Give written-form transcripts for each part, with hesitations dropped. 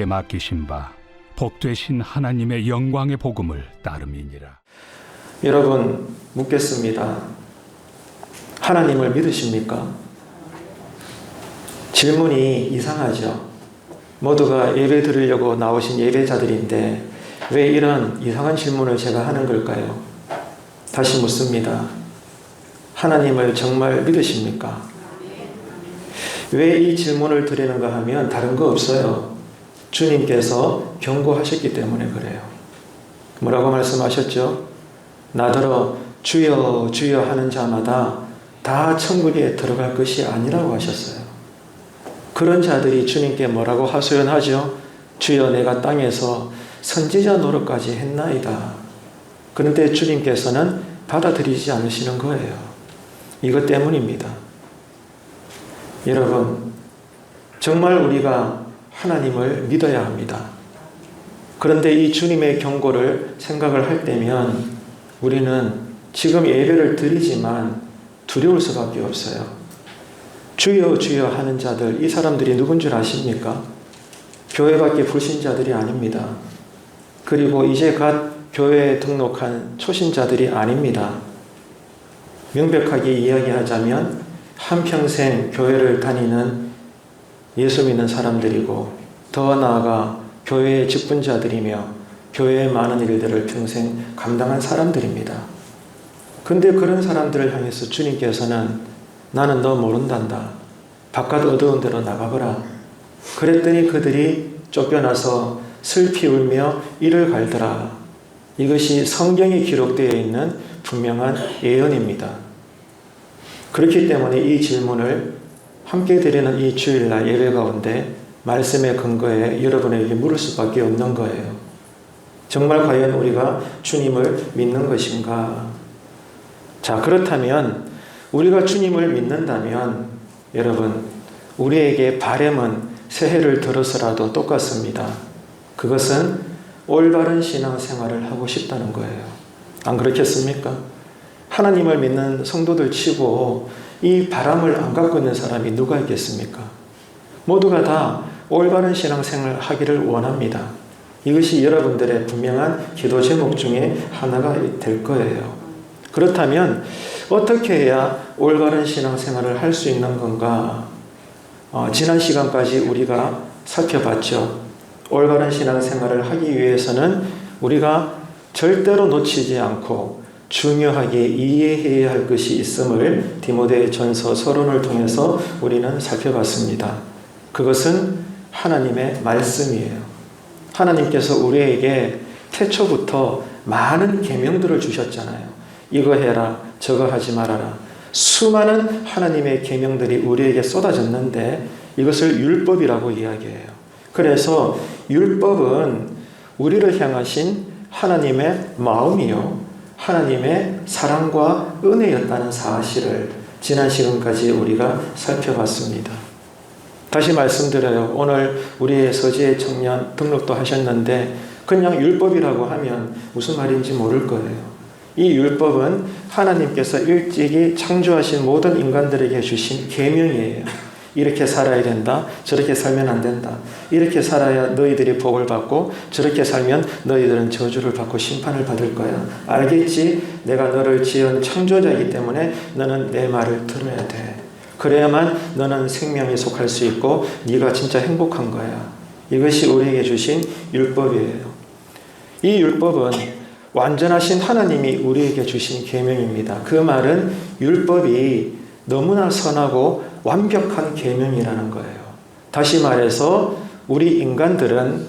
우리에게 맡기신 바 복되신 하나님의 영광의 복음을 따름이니라. 여러분, 묻겠습니다. 하나님을 믿으십니까? 질문이 이상하죠. 모두가 예배 드리려고 나오신 예배자들인데 왜 이런 이상한 질문을 제가 하는 걸까요? 다시 묻습니다. 하나님을 정말 믿으십니까? 왜 이 질문을 드리는가 하면 다른 거 없어요. 주님께서 경고하셨기 때문에 그래요. 뭐라고 말씀하셨죠? 나더러 주여 주여 하는 자마다 다 천국에 들어갈 것이 아니라고 하셨어요. 그런 자들이 주님께 뭐라고 하소연하죠? 주여 내가 땅에서 선지자 노릇까지 했나이다. 그런데 주님께서는 받아들이지 않으시는 거예요. 이것 때문입니다. 여러분, 정말 우리가 하나님을 믿어야 합니다. 그런데 이 주님의 경고를 생각을 할 때면 우리는 지금 예배를 드리지만 두려울 수밖에 없어요. 주여 주여 하는 자들, 이 사람들이 누군 줄 아십니까? 교회 밖에 불신자들이 아닙니다. 그리고 이제 갓 교회에 등록한 초신자들이 아닙니다. 명백하게 이야기하자면 한평생 교회를 다니는 예수 믿는 사람들이고 더 나아가 교회의 직분자들이며 교회의 많은 일들을 평생 감당한 사람들입니다. 근데 그런 사람들을 향해서 주님께서는 나는 너 모른단다. 바깥 어두운 데로 나가거라. 그랬더니 그들이 쫓겨나서 슬피 울며 이를 갈더라. 이것이 성경에 기록되어 있는 분명한 예언입니다. 그렇기 때문에 이 질문을 함께 드리는 이 주일날 예배 가운데 말씀의 근거에 여러분에게 물을 수밖에 없는 거예요. 정말 과연 우리가 주님을 믿는 것인가? 자, 그렇다면 우리가 주님을 믿는다면 여러분, 우리에게 바람은 새해를 들어서라도 똑같습니다. 그것은 올바른 신앙생활을 하고 싶다는 거예요. 안 그렇겠습니까? 하나님을 믿는 성도들 치고 이 바람을 안 갖고 있는 사람이 누가 있겠습니까? 모두가 다 올바른 신앙생활을 하기를 원합니다. 이것이 여러분들의 분명한 기도 제목 중에 하나가 될 거예요. 그렇다면 어떻게 해야 올바른 신앙생활을 할 수 있는 건가? 지난 시간까지 우리가 살펴봤죠. 올바른 신앙생활을 하기 위해서는 우리가 절대로 놓치지 않고 중요하게 이해해야 할 것이 있음을 디모데전서 서론을 통해서 우리는 살펴봤습니다. 그것은 하나님의 말씀이에요. 하나님께서 우리에게 태초부터 많은 계명들을 주셨잖아요. 이거 해라, 저거 하지 말아라. 수많은 하나님의 계명들이 우리에게 쏟아졌는데 이것을 율법이라고 이야기해요. 그래서 율법은 우리를 향하신 하나님의 마음이요, 하나님의 사랑과 은혜였다는 사실을 지난 시간까지 우리가 살펴봤습니다. 다시 말씀드려요. 오늘 우리의 서지의 청년 등록도 하셨는데 그냥 율법이라고 하면 무슨 말인지 모를 거예요. 이 율법은 하나님께서 일찍이 창조하신 모든 인간들에게 주신 계명이에요. 이렇게 살아야 된다. 저렇게 살면 안 된다. 이렇게 살아야 너희들이 복을 받고 저렇게 살면 너희들은 저주를 받고 심판을 받을 거야. 알겠지? 내가 너를 지은 창조자이기 때문에 너는 내 말을 들어야 돼. 그래야만 너는 생명에 속할 수 있고 네가 진짜 행복한 거야. 이것이 우리에게 주신 율법이에요. 이 율법은 완전하신 하나님이 우리에게 주신 계명입니다. 그 말은 율법이 너무나 선하고 완벽한 계명이라는 거예요. 다시 말해서 우리 인간들은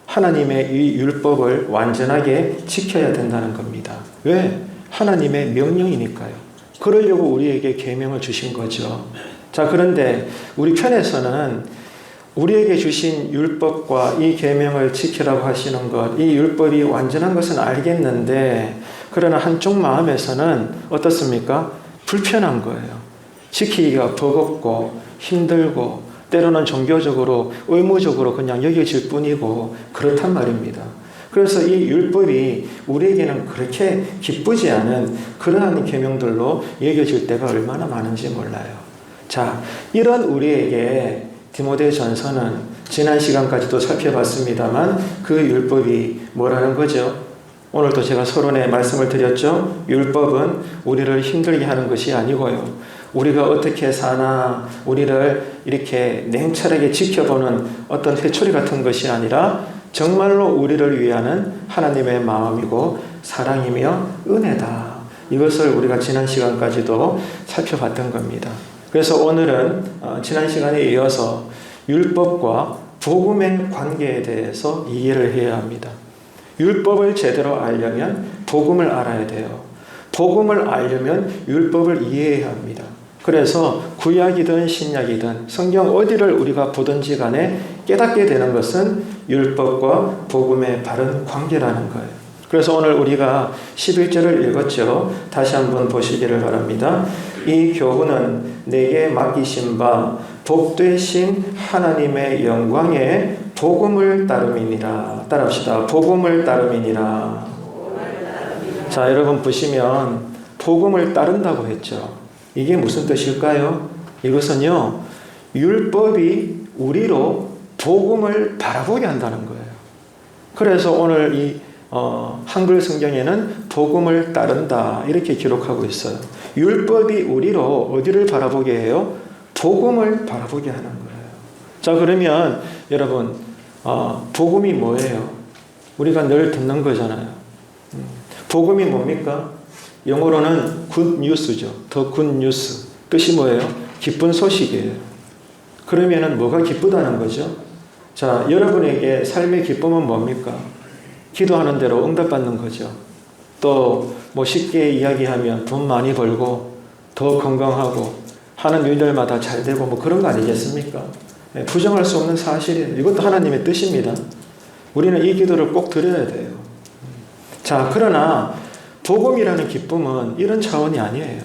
하나님의 이 율법을 완전하게 지켜야 된다는 겁니다. 왜? 하나님의 명령이니까요. 그러려고 우리에게 계명을 주신 거죠. 자, 그런데 우리 편에서는 우리에게 주신 율법과 이 계명을 지키라고 하시는 것, 이 율법이 완전한 것은 알겠는데 그러나 한쪽 마음에서는 어떻습니까? 불편한 거예요. 지키기가 버겁고 힘들고 때로는 종교적으로 의무적으로 그냥 여겨질 뿐이고 그렇단 말입니다. 그래서 이 율법이 우리에게는 그렇게 기쁘지 않은 그러한 계명들로 여겨질 때가 얼마나 많은지 몰라요. 자, 이런 우리에게 디모데전서는 지난 시간까지도 살펴봤습니다만 그 율법이 뭐라는 거죠? 오늘도 제가 서론에 말씀을 드렸죠. 율법은 우리를 힘들게 하는 것이 아니고요. 우리가 어떻게 사나 우리를 이렇게 냉철하게 지켜보는 어떤 회초리 같은 것이 아니라 정말로 우리를 위하는 하나님의 마음이고 사랑이며 은혜다. 이것을 우리가 지난 시간까지도 살펴봤던 겁니다. 그래서 오늘은 지난 시간에 이어서 율법과 복음의 관계에 대해서 이해를 해야 합니다. 율법을 제대로 알려면 복음을 알아야 돼요. 복음을 알려면 율법을 이해해야 합니다. 그래서 구약이든 신약이든 성경 어디를 우리가 보든지 간에 깨닫게 되는 것은 율법과 복음의 바른 관계라는 거예요. 그래서 오늘 우리가 11절을 읽었죠. 다시 한번 보시기를 바랍니다. 이 교훈은 내게 맡기신 바 복되신 하나님의 영광의 복음을 따름이니라. 따라합시다. 복음을 따름이니라. 자, 여러분 보시면 복음을 따른다고 했죠. 이게 무슨 뜻일까요? 이것은요, 율법이 우리로 복음을 바라보게 한다는 거예요. 그래서 오늘 이 한글 성경에는 복음을 따른다 이렇게 기록하고 있어요. 율법이 우리로 어디를 바라보게 해요? 복음을 바라보게 하는 거예요. 자, 그러면 여러분 복음이 뭐예요? 우리가 늘 듣는 거잖아요. 복음이 뭡니까? 영어로는 good news죠. The good news. 뜻이 뭐예요? 기쁜 소식이에요. 그러면은 뭐가 기쁘다는 거죠? 자, 여러분에게 삶의 기쁨은 뭡니까? 기도하는 대로 응답받는 거죠. 또 뭐 쉽게 이야기하면 돈 많이 벌고 더 건강하고 하는 일들마다 잘 되고 뭐 그런 거 아니겠습니까? 부정할 수 없는 사실이에요. 이것도 하나님의 뜻입니다. 우리는 이 기도를 꼭 드려야 돼요. 자, 그러나 복음이라는 기쁨은 이런 차원이 아니에요.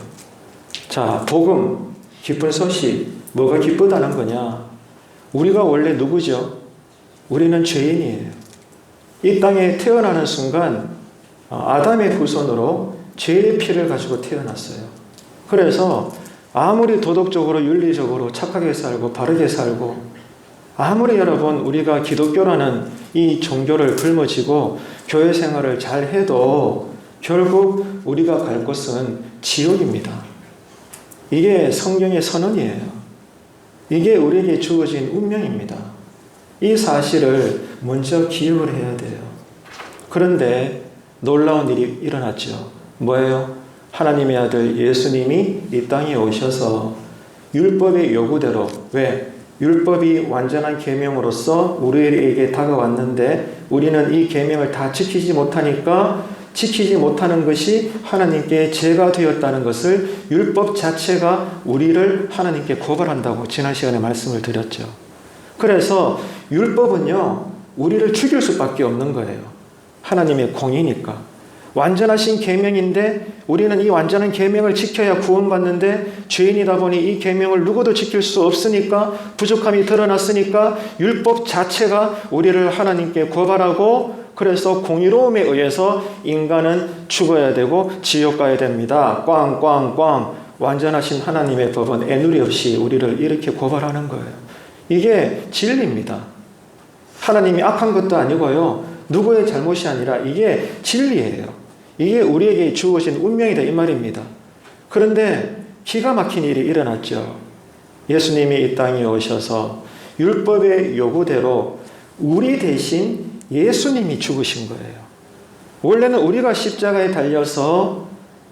자, 복음, 기쁜 소식, 뭐가 기쁘다는 거냐? 우리가 원래 누구죠? 우리는 죄인이에요. 이 땅에 태어나는 순간 아담의 후손으로 죄의 피를 가지고 태어났어요. 그래서 아무리 도덕적으로 윤리적으로 착하게 살고 바르게 살고 아무리 여러분 우리가 기독교라는 이 종교를 짊어지고 교회 생활을 잘 해도 결국 우리가 갈 곳은 지옥입니다. 이게 성경의 선언이에요. 이게 우리에게 주어진 운명입니다. 이 사실을 먼저 기억을 해야 돼요. 그런데 놀라운 일이 일어났죠. 뭐예요? 하나님의 아들 예수님이 이 땅에 오셔서 율법의 요구대로, 왜? 율법이 완전한 계명으로서 우리에게 다가왔는데 우리는 이 계명을 다 지키지 못하니까 지키지 못하는 것이 하나님께 죄가 되었다는 것을 율법 자체가 우리를 하나님께 고발한다고 지난 시간에 말씀을 드렸죠. 그래서 율법은요, 우리를 죽일 수밖에 없는 거예요. 하나님의 공이니까. 완전하신 계명인데 우리는 이 완전한 계명을 지켜야 구원받는데 죄인이다 보니 이 계명을 누구도 지킬 수 없으니까 부족함이 드러났으니까 율법 자체가 우리를 하나님께 고발하고 그래서 공의로움에 의해서 인간은 죽어야 되고 지옥 가야 됩니다. 꽝꽝꽝. 완전하신 하나님의 법은 애누리 없이 우리를 이렇게 고발하는 거예요. 이게 진리입니다. 하나님이 악한 것도 아니고요. 누구의 잘못이 아니라 이게 진리예요. 이게 우리에게 주어진 운명이다 이 말입니다. 그런데 기가 막힌 일이 일어났죠. 예수님이 이 땅에 오셔서 율법의 요구대로 우리 대신 예수님이 죽으신 거예요. 원래는 우리가 십자가에 달려서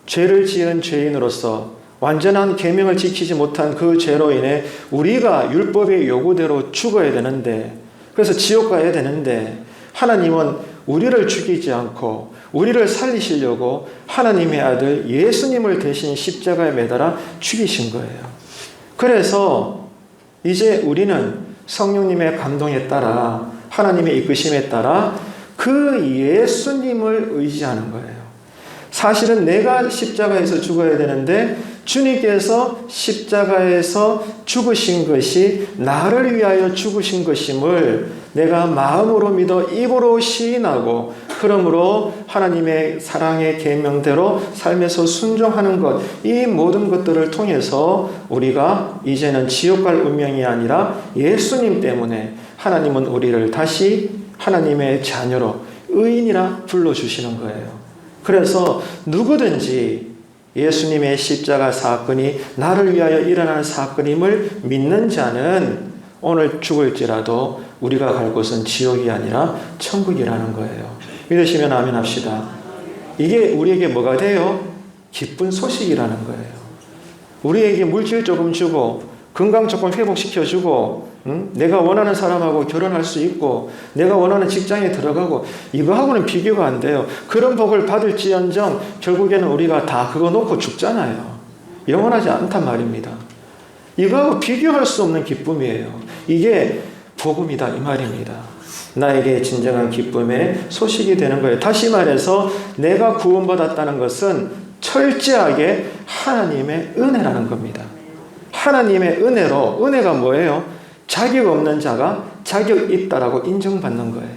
죄를 지은 죄인으로서 완전한 계명을 지키지 못한 그 죄로 인해 우리가 율법의 요구대로 죽어야 되는데 그래서 지옥 가야 되는데 하나님은 우리를 죽이지 않고 우리를 살리시려고 하나님의 아들 예수님을 대신 십자가에 매달아 죽이신 거예요. 그래서 이제 우리는 성령님의 감동에 따라 하나님의 이끄심에 따라 그 예수님을 의지하는 거예요. 사실은 내가 십자가에서 죽어야 되는데 주님께서 십자가에서 죽으신 것이 나를 위하여 죽으신 것임을 내가 마음으로 믿어 입으로 시인하고 그러므로 하나님의 사랑의 계명대로 삶에서 순종하는 것, 이 모든 것들을 통해서 우리가 이제는 지옥 갈 운명이 아니라 예수님 때문에 하나님은 우리를 다시 하나님의 자녀로 의인이라 불러주시는 거예요. 그래서 누구든지 예수님의 십자가 사건이 나를 위하여 일어난 사건임을 믿는 자는 오늘 죽을지라도 우리가 갈 곳은 지옥이 아니라 천국이라는 거예요. 믿으시면 아멘 합시다. 이게 우리에게 뭐가 돼요? 기쁜 소식이라는 거예요. 우리에게 물질 조금 주고 건강 조금 회복시켜주고 내가 원하는 사람하고 결혼할 수 있고 내가 원하는 직장에 들어가고 이거하고는 비교가 안 돼요. 그런 복을 받을지언정 결국에는 우리가 다 그거 놓고 죽잖아요. 영원하지 않단 말입니다. 이거하고 비교할 수 없는 기쁨이에요. 이게 복음이다 이 말입니다. 나에게 진정한 기쁨의 소식이 되는 거예요. 다시 말해서 내가 구원받았다는 것은 철저하게 하나님의 은혜라는 겁니다. 하나님의 은혜로, 은혜가 뭐예요? 자격 없는 자가 자격 있다라고 인정받는 거예요.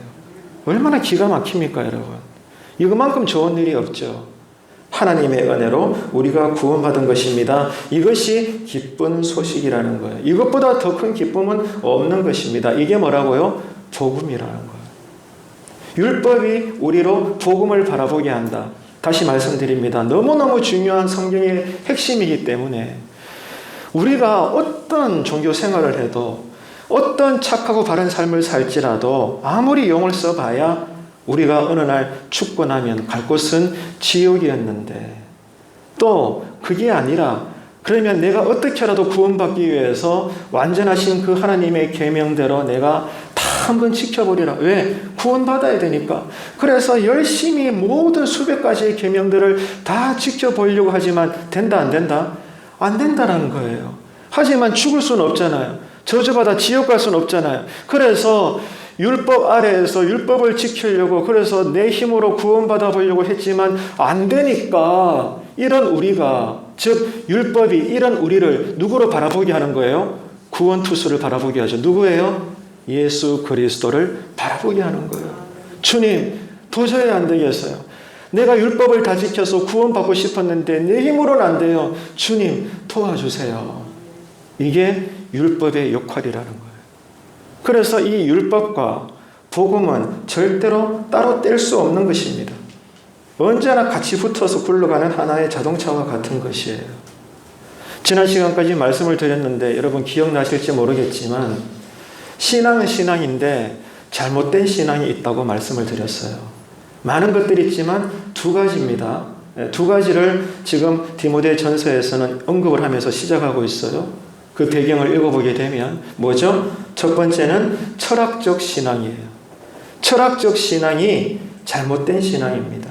얼마나 기가 막힙니까, 여러분? 이것만큼 좋은 일이 없죠. 하나님의 은혜로 우리가 구원받은 것입니다. 이것이 기쁜 소식이라는 거예요. 이것보다 더 큰 기쁨은 없는 것입니다. 이게 뭐라고요? 복음이라는 거예요. 율법이 우리로 복음을 바라보게 한다. 다시 말씀드립니다. 너무너무 중요한 성경의 핵심이기 때문에 우리가 어떤 종교 생활을 해도 어떤 착하고 바른 삶을 살지라도 아무리 용을 써봐야 우리가 어느 날 죽고 나면 갈 곳은 지옥이었는데 또 그게 아니라 그러면 내가 어떻게라도 구원받기 위해서 완전하신 그 하나님의 계명대로 내가 다 한번 지켜보리라. 왜? 구원받아야 되니까. 그래서 열심히 모든 수백 가지의 계명들을 다 지켜보려고 하지만 된다 안 된다? 안 된다라는 거예요. 하지만 죽을 수는 없잖아요. 저주받아 지옥 갈 수는 없잖아요. 그래서 율법 아래에서 율법을 지키려고 그래서 내 힘으로 구원받아 보려고 했지만 안 되니까 이런 우리가 즉 율법이 이런 우리를 누구로 바라보게 하는 거예요? 구원투수를 바라보게 하죠. 누구예요? 예수 그리스도를 바라보게 하는 거예요. 주님 도저히 안 되겠어요. 내가 율법을 다 지켜서 구원받고 싶었는데 내 힘으로는 안 돼요. 주님 도와주세요. 이게 율법의 역할이라는 거예요. 그래서 이 율법과 복음은 절대로 따로 뗄 수 없는 것입니다. 언제나 같이 붙어서 굴러가는 하나의 자동차와 같은 것이에요. 지난 시간까지 말씀을 드렸는데 여러분 기억나실지 모르겠지만 신앙은 신앙인데 잘못된 신앙이 있다고 말씀을 드렸어요. 많은 것들이 있지만 두 가지입니다. 두 가지를 지금 디모데 전서에서는 언급을 하면서 시작하고 있어요. 그 배경을 읽어보게 되면 뭐죠? 첫 번째는 철학적 신앙이에요. 철학적 신앙이 잘못된 신앙입니다.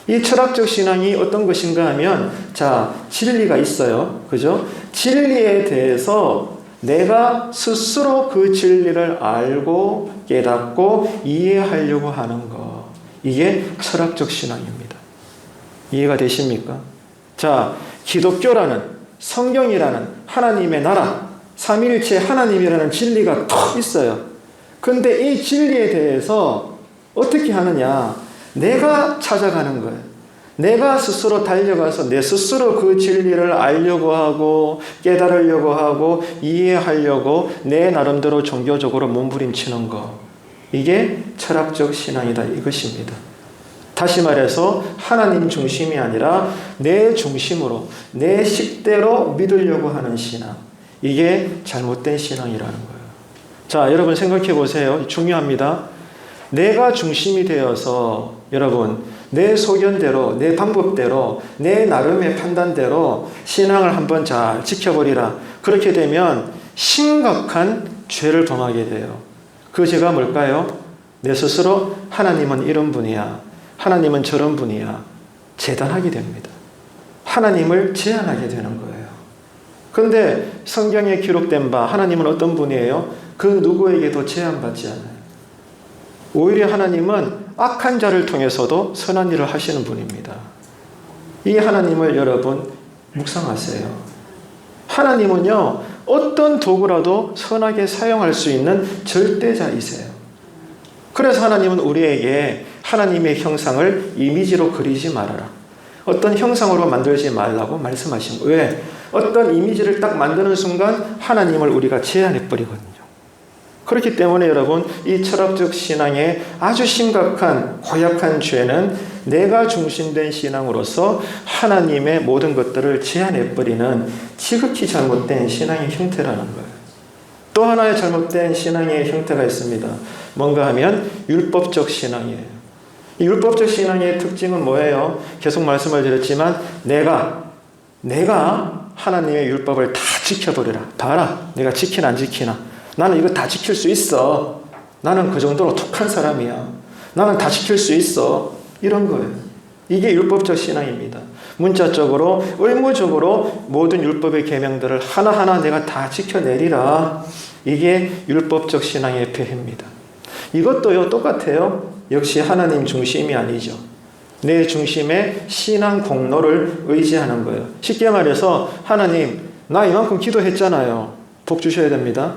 이 철학적 신앙이 어떤 것인가 하면 자, 진리가 있어요. 그죠? 진리에 대해서 내가 스스로 그 진리를 알고 깨닫고 이해하려고 하는 것. 이게 철학적 신앙입니다. 이해가 되십니까? 자, 기독교라는 성경이라는 하나님의 나라, 삼위일체 하나님이라는 진리가 턱 있어요. 근데 이 진리에 대해서 어떻게 하느냐? 내가 찾아가는 거예요. 내가 스스로 달려가서 내 스스로 그 진리를 알려고 하고 깨달으려고 하고 이해하려고 내 나름대로 종교적으로 몸부림치는 거. 이게 철학적 신앙이다 이것입니다. 다시 말해서 하나님 중심이 아니라 내 중심으로 내 식대로 믿으려고 하는 신앙. 이게 잘못된 신앙이라는 거예요. 자, 여러분 생각해 보세요. 중요합니다. 내가 중심이 되어서 여러분 내 소견대로 내 방법대로 내 나름의 판단대로 신앙을 한번 잘 지켜버리라. 그렇게 되면 심각한 죄를 범하게 돼요. 그 죄가 뭘까요? 내 스스로 하나님은 이런 분이야. 하나님은 저런 분이야. 재단하게 됩니다. 하나님을 제한하게 되는 거예요. 그런데 성경에 기록된 바 하나님은 어떤 분이에요? 그 누구에게도 제한받지 않아요. 오히려 하나님은 악한 자를 통해서도 선한 일을 하시는 분입니다. 이 하나님을 여러분 묵상하세요. 하나님은요 어떤 도구라도 선하게 사용할 수 있는 절대자이세요. 그래서 하나님은 우리에게 하나님의 형상을 이미지로 그리지 말아라. 어떤 형상으로 만들지 말라고 말씀하신 거예요. 왜? 어떤 이미지를 딱 만드는 순간 하나님을 우리가 제한해버리거든요. 그렇기 때문에 여러분, 이 철학적 신앙의 아주 심각한 고약한 죄는 내가 중심된 신앙으로서 하나님의 모든 것들을 제한해버리는 지극히 잘못된 신앙의 형태라는 거예요. 또 하나의 잘못된 신앙의 형태가 있습니다. 뭔가 하면 율법적 신앙이에요. 이 율법적 신앙의 특징은 뭐예요? 계속 말씀을 드렸지만 내가 하나님의 율법을 다 지켜버리라. 봐라, 내가 지키나 안 지키나. 나는 이거 다 지킬 수 있어. 나는 그 정도로 독한 사람이야. 나는 다 지킬 수 있어. 이런 거예요. 이게 율법적 신앙입니다. 문자적으로, 의무적으로 모든 율법의 계명들을 하나하나 내가 다 지켜내리라. 이게 율법적 신앙의 폐해입니다. 이것도요, 똑같아요. 역시 하나님 중심이 아니죠. 내 중심의 신앙 공로를 의지하는 거예요. 쉽게 말해서 하나님, 나 이만큼 기도했잖아요. 복 주셔야 됩니다.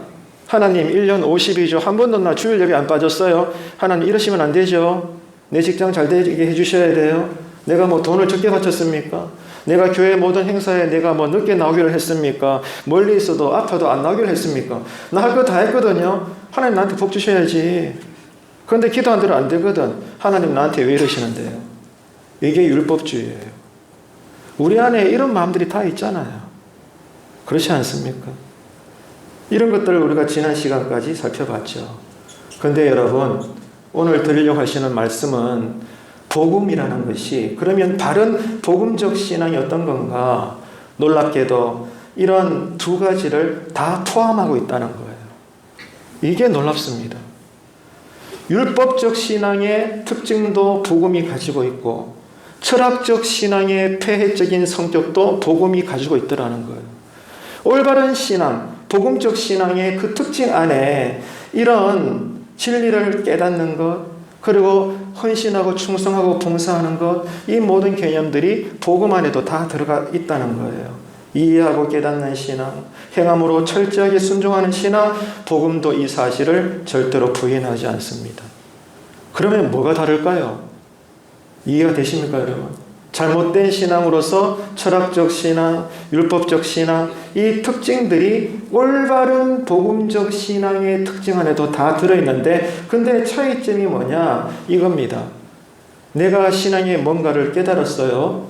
하나님 1년 52조 한 번도 나 주일 예배 안 빠졌어요. 하나님 이러시면 안 되죠. 내 직장 잘 되게 해주셔야 돼요. 내가 뭐 돈을 적게 바쳤습니까? 내가 교회 모든 행사에 내가 뭐 늦게 나오기를 했습니까? 멀리 있어도 아파도 안 나오기를 했습니까? 나 할 거 다 했거든요. 하나님 나한테 복 주셔야지. 그런데 기도 한 대로 안 되거든. 하나님 나한테 왜 이러시는데요? 이게 율법주의예요. 우리 안에 이런 마음들이 다 있잖아요. 그렇지 않습니까? 이런 것들을 우리가 지난 시간까지 살펴봤죠. 그런데 여러분, 오늘 드리려고 하시는 말씀은 복음이라는 것이, 그러면 바른 복음적 신앙이 어떤 건가? 놀랍게도 이런 두 가지를 다 포함하고 있다는 거예요. 이게 놀랍습니다. 율법적 신앙의 특징도 복음이 가지고 있고, 철학적 신앙의 폐해적인 성격도 복음이 가지고 있더라는 거예요. 올바른 신앙, 복음적 신앙의 그 특징 안에 이런 진리를 깨닫는 것, 그리고 헌신하고 충성하고 봉사하는 것, 이 모든 개념들이 복음 안에도 다 들어가 있다는 거예요. 이해하고 깨닫는 신앙, 행함으로 철저하게 순종하는 신앙, 복음도 이 사실을 절대로 부인하지 않습니다. 그러면 뭐가 다를까요? 이해가 되십니까, 여러분? 잘못된 신앙으로서 철학적 신앙, 율법적 신앙, 이 특징들이 올바른 복음적 신앙의 특징 안에도 다 들어있는데, 근데 차이점이 뭐냐? 이겁니다. 내가 신앙에 뭔가를 깨달았어요.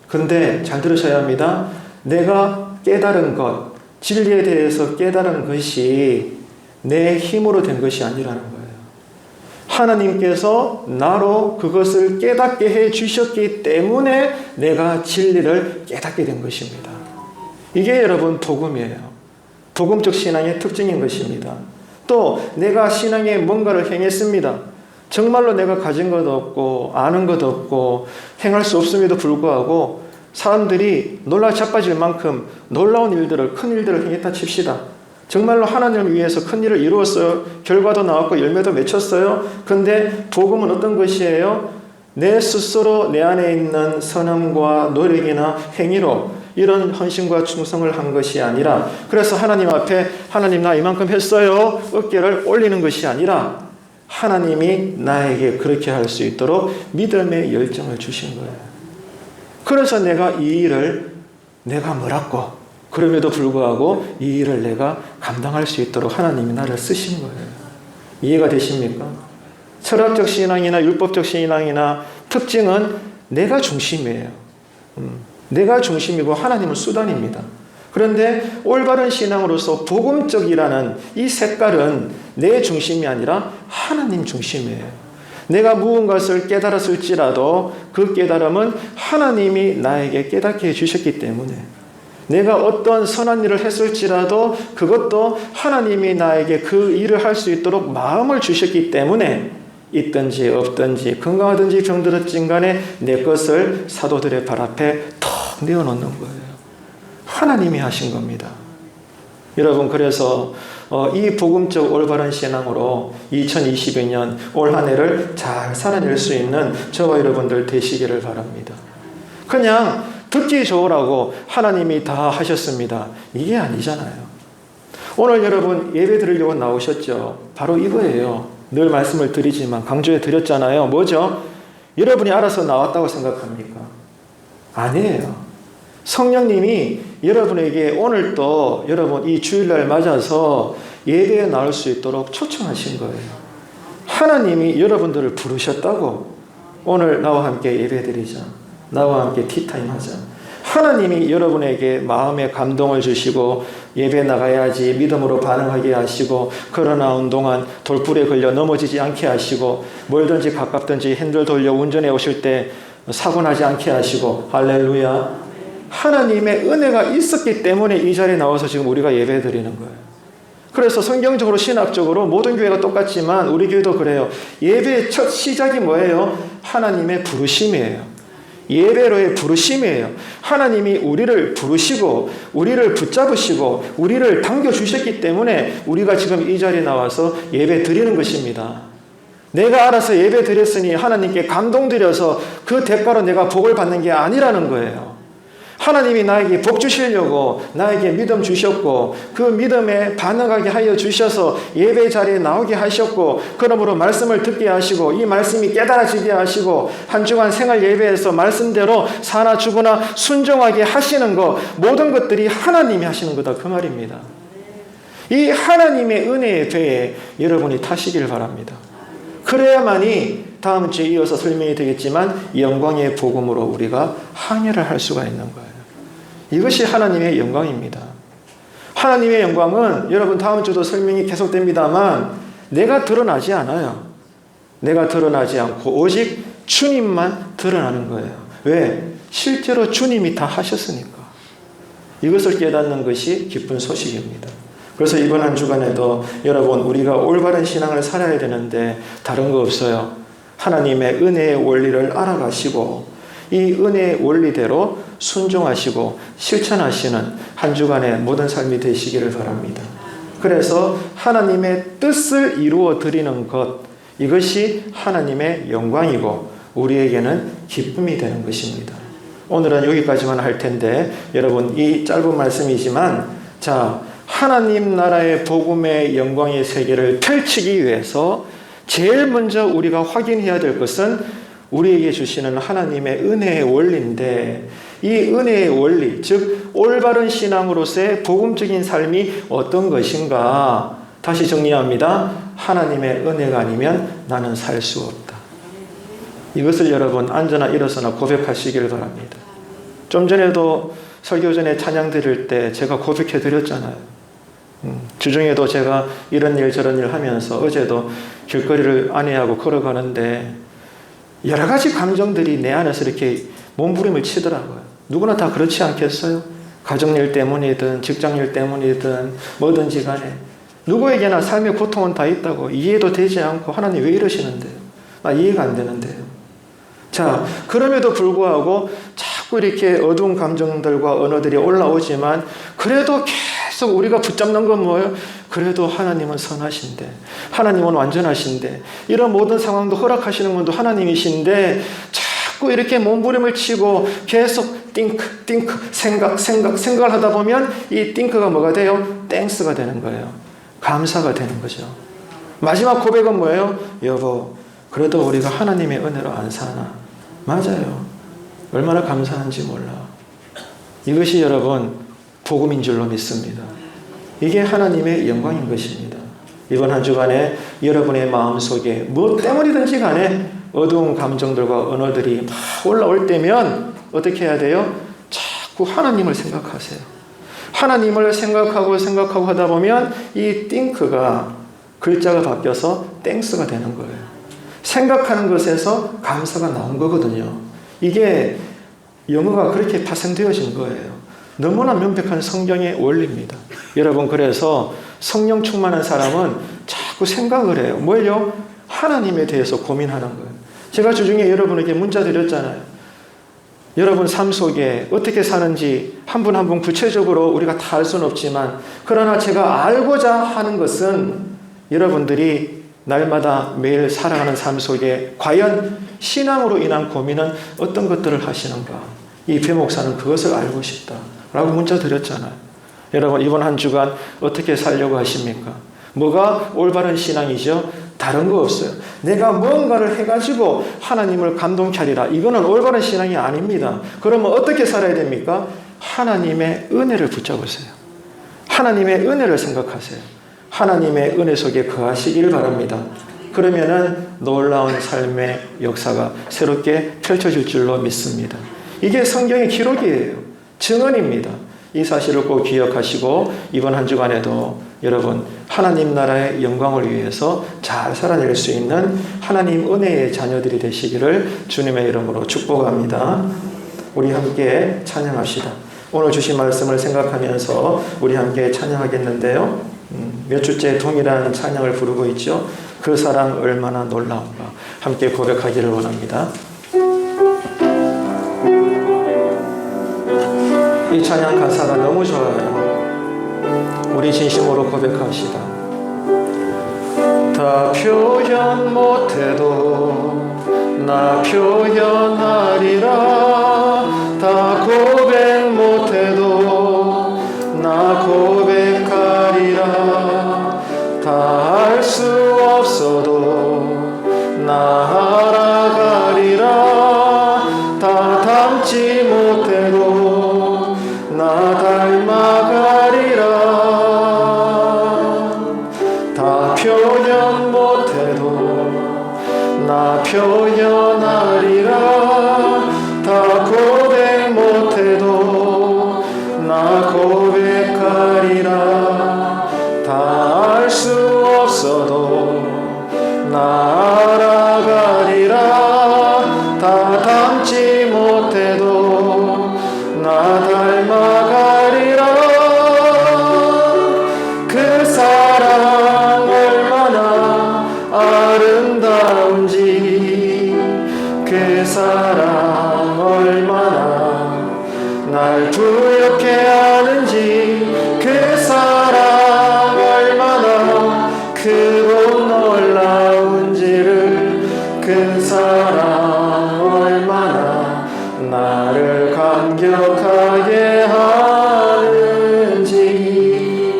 근데 잘 들으셔야 합니다. 내가 깨달은 것, 진리에 대해서 깨달은 것이 내 힘으로 된 것이 아니라는 거예요. 하나님께서 나로 그것을 깨닫게 해 주셨기 때문에 내가 진리를 깨닫게 된 것입니다. 이게 여러분 복음이에요. 복음적 신앙의 특징인 것입니다. 또 내가 신앙에 뭔가를 행했습니다. 정말로 내가 가진 것도 없고 아는 것도 없고 행할 수 없음에도 불구하고 사람들이 놀라 자빠질 만큼 놀라운 일들을, 큰 일들을 행했다 칩시다. 정말로 하나님을 위해서 큰 일을 이루었어요. 결과도 나왔고 열매도 맺혔어요. 근데 복음은 어떤 것이에요? 내 스스로 내 안에 있는 선함과 노력이나 행위로 이런 헌신과 충성을 한 것이 아니라, 그래서 하나님 앞에 하나님 나 이만큼 했어요. 어깨를 올리는 것이 아니라 하나님이 나에게 그렇게 할 수 있도록 믿음의 열정을 주신 거예요. 그래서 내가 이 일을 내가 뭐라고 그럼에도 불구하고 이 일을 내가 감당할 수 있도록 하나님이 나를 쓰신 거예요. 이해가 되십니까? 철학적 신앙이나 율법적 신앙이나 특징은 내가 중심이에요. 내가 중심이고 하나님은 수단입니다. 그런데 올바른 신앙으로서 복음적이라는 이 색깔은 내 중심이 아니라 하나님 중심이에요. 내가 무언가를 깨달았을지라도 그 깨달음은 하나님이 나에게 깨닫게 해주셨기 때문에, 내가 어떤 선한 일을 했을지라도 그것도 하나님이 나에게 그 일을 할 수 있도록 마음을 주셨기 때문에 있든지 없든지 건강하든지 병들었든 간에 내 것을 사도들의 발 앞에 턱 내어놓는 거예요. 하나님이 하신 겁니다. 여러분, 그래서 이 복음적 올바른 신앙으로 2022년 올 한 해를 잘 살아낼 수 있는 저와 여러분들 되시기를 바랍니다. 그냥 듣기 좋으라고 하나님이 다 하셨습니다. 이게 아니잖아요. 오늘 여러분 예배 드리려고 나오셨죠? 바로 이거예요. 늘 말씀을 드리지만 강조해 드렸잖아요. 뭐죠? 여러분이 알아서 나왔다고 생각합니까? 아니에요. 성령님이 여러분에게 오늘 또 여러분 이 주일날 맞아서 예배에 나올 수 있도록 초청하신 거예요. 하나님이 여러분들을 부르셨다고. 오늘 나와 함께 예배드리자. 나와 함께 티타임 하자. 하나님이 여러분에게 마음의 감동을 주시고 예배 나가야지 믿음으로 반응하게 하시고 걸어나온 동안 돌불에 걸려 넘어지지 않게 하시고 멀든지 가깝든지 핸들 돌려 운전해 오실 때 사고 나지 않게 하시고 할렐루야. 하나님의 은혜가 있었기 때문에 이 자리에 나와서 지금 우리가 예배 드리는 거예요. 그래서 성경적으로 신학적으로 모든 교회가 똑같지만 우리 교회도 그래요. 예배의 첫 시작이 뭐예요? 하나님의 부르심이에요. 예배로의 부르심이에요. 하나님이 우리를 부르시고 우리를 붙잡으시고 우리를 당겨주셨기 때문에 우리가 지금 이 자리에 나와서 예배 드리는 것입니다. 내가 알아서 예배 드렸으니 하나님께 감동드려서 그 대가로 내가 복을 받는 게 아니라는 거예요. 하나님이 나에게 복 주시려고 나에게 믿음 주셨고 그 믿음에 반응하게 하여 주셔서 예배 자리에 나오게 하셨고 그러므로 말씀을 듣게 하시고 이 말씀이 깨달아지게 하시고 한 주간 생활 예배에서 말씀대로 사나 죽으나 순종하게 하시는 것 모든 것들이 하나님이 하시는 거다 그 말입니다. 이 하나님의 은혜의 배에 여러분이 타시길 바랍니다. 그래야만이 다음 주에 이어서 설명이 되겠지만 영광의 복음으로 우리가 항해를 할 수가 있는 거예요. 이것이 하나님의 영광입니다. 하나님의 영광은 여러분 다음 주도 설명이 계속됩니다만 내가 드러나지 않아요. 내가 드러나지 않고 오직 주님만 드러나는 거예요. 왜? 실제로 주님이 다 하셨으니까. 이것을 깨닫는 것이 기쁜 소식입니다. 그래서 이번 한 주간에도 여러분 우리가 올바른 신앙을 살아야 되는데 다른 거 없어요. 하나님의 은혜의 원리를 알아가시고 이 은혜의 원리대로 순종하시고 실천하시는 한 주간의 모든 삶이 되시기를 바랍니다. 그래서 하나님의 뜻을 이루어 드리는 것 이것이 하나님의 영광이고 우리에게는 기쁨이 되는 것입니다. 오늘은 여기까지만 할 텐데 여러분 이 짧은 말씀이지만 자 하나님 나라의 복음의 영광의 세계를 펼치기 위해서 제일 먼저 우리가 확인해야 될 것은 우리에게 주시는 하나님의 은혜의 원리인데 이 은혜의 원리, 즉 올바른 신앙으로서의 복음적인 삶이 어떤 것인가 다시 정리합니다. 하나님의 은혜가 아니면 나는 살 수 없다. 이것을 여러분 앉아나 일어서나 고백하시기를 바랍니다. 좀 전에도 설교 전에 찬양 드릴 때 제가 고백해 드렸잖아요. 주중에도 제가 이런 일 저런 일 하면서 어제도 길거리를 아내하고 걸어가는데 여러 가지 감정들이 내 안에서 이렇게 몸부림을 치더라고요. 누구나 다 그렇지 않겠어요? 가정일 때문이든 직장일 때문이든 뭐든지 간에 누구에게나 삶의 고통은 다 있다고 이해도 되지 않고 하나님 왜 이러시는데요? 나 이해가 안 되는데요. 자, 그럼에도 불구하고 자꾸 이렇게 어두운 감정들과 언어들이 올라오지만 그래도 계속 우리가 붙잡는 건 뭐예요? 그래도 하나님은 선하신데 하나님은 완전하신데 이런 모든 상황도 허락하시는 분도 하나님이신데 자꾸 이렇게 몸부림을 치고 계속 띵크 생각을 하다 보면 이 띵크가 뭐가 돼요? 땡스가 되는 거예요. 감사가 되는 거죠. 마지막 고백은 뭐예요? 여보 그래도 우리가 하나님의 은혜로 안 사나? 맞아요. 얼마나 감사한지 몰라. 이것이 여러분 복음인 줄로 믿습니다. 이게 하나님의 영광인 것입니다. 이번 한 주간에 여러분의 마음속에 무엇 때문이든지 간에 어두운 감정들과 언어들이 막 올라올 때면 어떻게 해야 돼요? 자꾸 하나님을 생각하세요. 하나님을 생각하고 하다 보면 이 띵크가 글자가 바뀌어서 땡스가 되는 거예요. 생각하는 것에서 감사가 나온 거거든요. 이게 영어가 그렇게 파생되어진 거예요. 너무나 명백한 성경의 원리입니다. 여러분 그래서 성령 충만한 사람은 자꾸 생각을 해요. 뭘요? 하나님에 대해서 고민하는 거예요. 제가 주중에 여러분에게 문자 드렸잖아요. 여러분 삶 속에 어떻게 사는지 한 분 한 분 구체적으로 우리가 다 알 수는 없지만 그러나 제가 알고자 하는 것은 여러분들이 날마다 매일 살아가는 삶 속에 과연 신앙으로 인한 고민은 어떤 것들을 하시는가? 이 배 목사는 그것을 알고 싶다 라고 문자 드렸잖아요. 여러분 이번 한 주간 어떻게 살려고 하십니까? 뭐가 올바른 신앙이죠? 다른 거 없어요. 내가 뭔가를 해가지고 하나님을 감동케 하리라. 이거는 올바른 신앙이 아닙니다. 그러면 어떻게 살아야 됩니까? 하나님의 은혜를 붙잡으세요. 하나님의 은혜를 생각하세요. 하나님의 은혜 속에 거하시길 바랍니다. 그러면은 놀라운 삶의 역사가 새롭게 펼쳐질 줄로 믿습니다. 이게 성경의 기록이에요. 증언입니다. 이 사실을 꼭 기억하시고 이번 한 주간에도 여러분 하나님 나라의 영광을 위해서 잘 살아낼 수 있는 하나님 은혜의 자녀들이 되시기를 주님의 이름으로 축복합니다. 우리 함께 찬양합시다. 오늘 주신 말씀을 생각하면서 우리 함께 찬양하겠는데요. 몇 주째 동일한 찬양을 부르고 있죠. 그 사랑 얼마나 놀라운가 함께 고백하기를 원합니다. 이 찬양 가사가 너무 좋아요. 우리 진심으로 고백합시다. 다 표현 못해도 나 표현하리라. 다 고백 못해도 나 고백하리라. 다 할 수 없어도 나 알아가리라. 다 담지 못해도 나 닮아가리라. 다 표현 못해도 나 표현하리라. 다 고백 못해도 나 고백하리라. 다 알 수 없어도 나 알아가리라. 다 담지 못해도 나 닮아가리라. 그 사랑 얼마나 아름다운지 그 사랑 얼마나 날 부엽게 하는지 그 사랑 얼마나 크고 놀라운지를 그 사랑 얼마나 나를 감격하게 하는지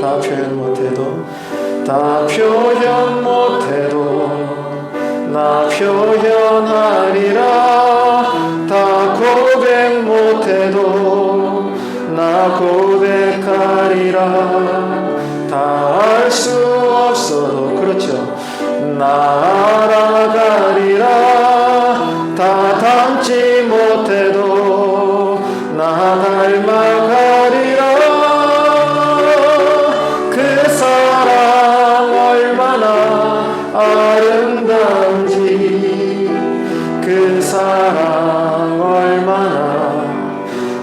다 표현 못해도 다 표현 못해도 나 표현하리라. 다 고백 못해도 나 고백하리라. 다 알 수 없어도 그렇죠. 나 알아가리라. 다 담지 못해도 나 닮아가리라. 그 사랑 얼마나 아름다운지 그 사랑 얼마나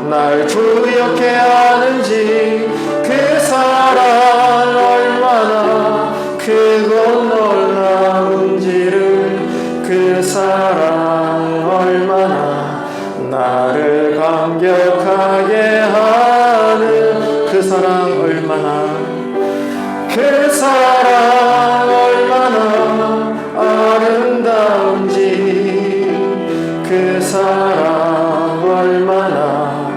날 부엽게 하는지 그 사랑 얼마나 크고 놀라운지를 그 사랑 얼마나 나를 감격하게 하는 그 사랑 얼마나 그 사랑 얼마나 아름다운지 그 사랑 얼마나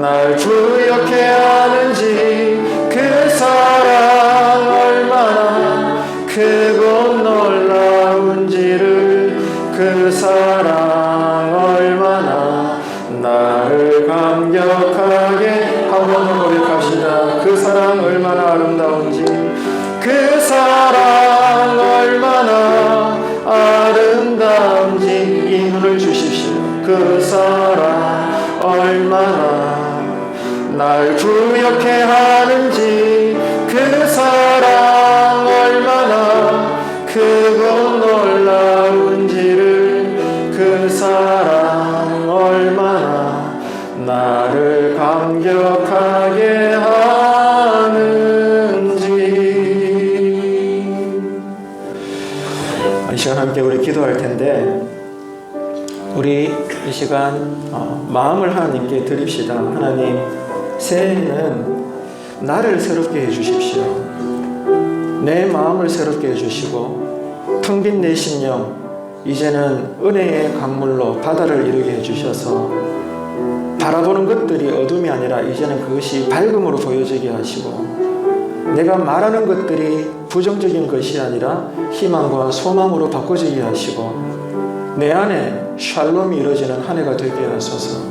날 부엽게 하는지 그 사랑 얼마나 크고 놀라운지를 그 사랑 얼마나 나를 감격하게 한 번 더 고백합시다. 그 사랑 얼마나 아름다운지 그 사랑 얼마나 아름다운지 이 눈을 주십시오. 그 사랑 얼마나 날 부엽게 하는지 그 사랑 얼마나 크고 놀라운지를 그 사랑 얼마나 나를 감격하게 하는지. 이 시간 함께 우리 기도할 텐데 우리 이 시간 마음을 하나님께 드립시다. 하나님, 새해에는 나를 새롭게 해주십시오. 내 마음을 새롭게 해주시고 텅 빈 내 심령 이제는 은혜의 강물로 바다를 이루게 해주셔서 바라보는 것들이 어둠이 아니라 이제는 그것이 밝음으로 보여지게 하시고 내가 말하는 것들이 부정적인 것이 아니라 희망과 소망으로 바꿔지게 하시고 내 안에 샬롬이 이루어지는 한 해가 되게 하소서.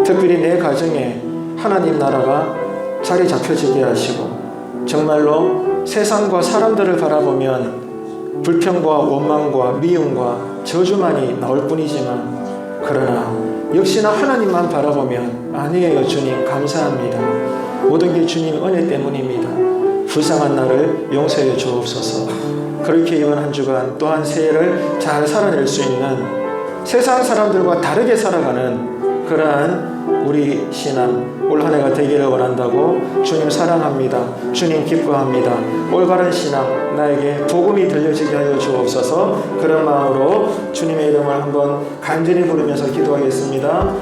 특별히 내 가정에 하나님 나라가 자리 잡혀지게 하시고 정말로 세상과 사람들을 바라보면 불평과 원망과 미움과 저주만이 나올 뿐이지만, 그러나 역시나 하나님만 바라보면 아니에요. 주님 감사합니다. 모든 게 주님 은혜 때문입니다. 불쌍한 나를 용서해 주옵소서. 그렇게 이번 한 주간 또한 새해를 잘 살아낼 수 있는, 세상 사람들과 다르게 살아가는 그러한 우리 신앙 올 한 해가 되기를 원한다고, 주님 사랑합니다. 주님 기뻐합니다. 올바른 신앙 나에게 복음이 들려지게 하여 주옵소서. 그런 마음으로 주님의 이름을 한번 간절히 부르면서 기도하겠습니다.